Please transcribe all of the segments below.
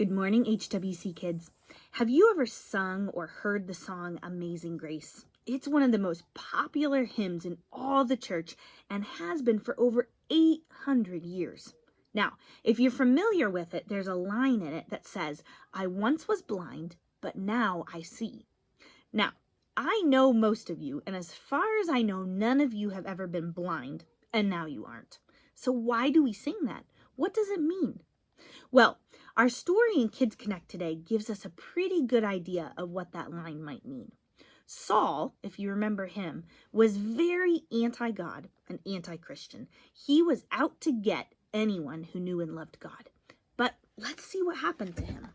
Good morning, HWC kids. Have you ever sung or heard the song Amazing Grace? It's one of the most popular hymns in all the church and has been for over 800 years. Now, if you're familiar with it, there's a line in it that says, "I once was blind, but now I see." Now, I know most of you, and as far as I know, none of you have ever been blind, and now you aren't. So why do we sing that? What does it mean? Well, our story in Kids Connect today gives us a pretty good idea of what that line might mean. Saul, if you remember him, was very anti-God and anti-Christian. He was out to get anyone who knew and loved God. But let's see what happened to him.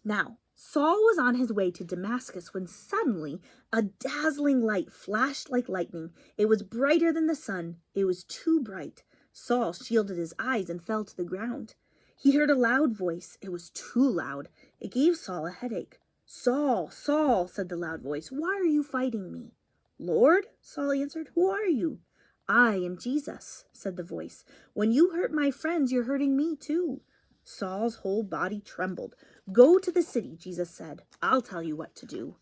Now, Saul was on his way to Damascus when suddenly a dazzling light flashed like lightning. It was brighter than the sun. It was too bright. Saul shielded his eyes and fell to the ground. He heard a loud voice. It was too loud. It gave Saul a headache. "Saul, Saul," said the loud voice, "why are you fighting me?" "Lord," Saul answered, "who are you?" "I am Jesus," said the voice. "When you hurt my friends, you're hurting me too." Saul's whole body trembled. "Go to the city," Jesus said. "I'll tell you what to do."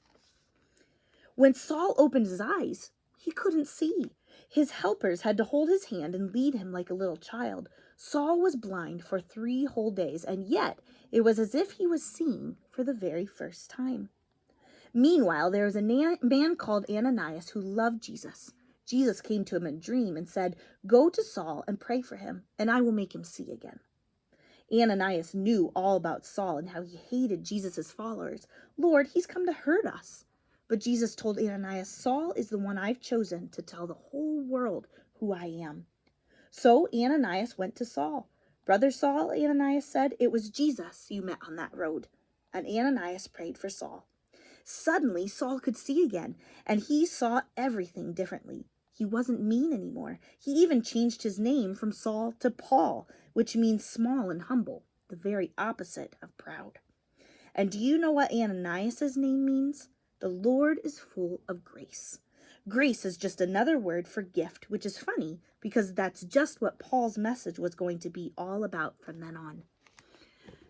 When Saul opened his eyes, he couldn't see. His helpers had to hold his hand and lead him like a little child. Saul was blind for 3 whole days, and yet it was as if he was seeing for the very first time. Meanwhile, there was a man called Ananias who loved Jesus. Jesus came to him in a dream and said, "Go to Saul and pray for him, and I will make him see again." Ananias knew all about Saul and how he hated Jesus' followers. "Lord, he's come to hurt us." But Jesus told Ananias, "Saul is the one I've chosen to tell the whole world who I am." So Ananias went to Saul. "Brother Saul," Ananias said, "it was Jesus you met on that road." And Ananias prayed for Saul. Suddenly, Saul could see again, and he saw everything differently. He wasn't mean anymore. He even changed his name from Saul to Paul, which means small and humble, the very opposite of proud. And do you know what Ananias' name means? The Lord is full of grace. Grace is just another word for gift, which is funny because that's just what Paul's message was going to be all about from then on.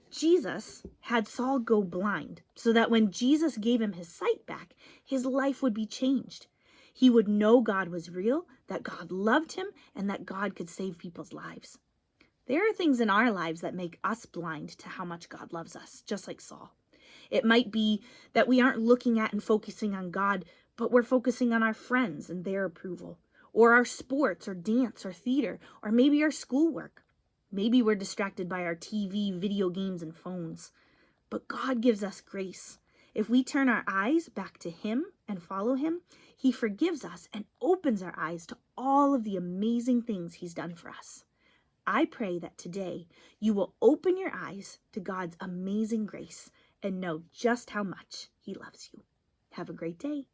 Jesus had Saul go blind so that when Jesus gave him his sight back, his life would be changed. He would know God was real, that God loved him, and that God could save people's lives. There are things in our lives that make us blind to how much God loves us, just like Saul. It might be that we aren't looking at and focusing on God, but we're focusing on our friends and their approval, or our sports or dance or theater, or maybe our schoolwork. Maybe we're distracted by our TV, video games, and phones. But God gives us grace. If we turn our eyes back to Him and follow Him, He forgives us and opens our eyes to all of the amazing things He's done for us. I pray that today you will open your eyes to God's amazing grace and know just how much He loves you. Have a great day.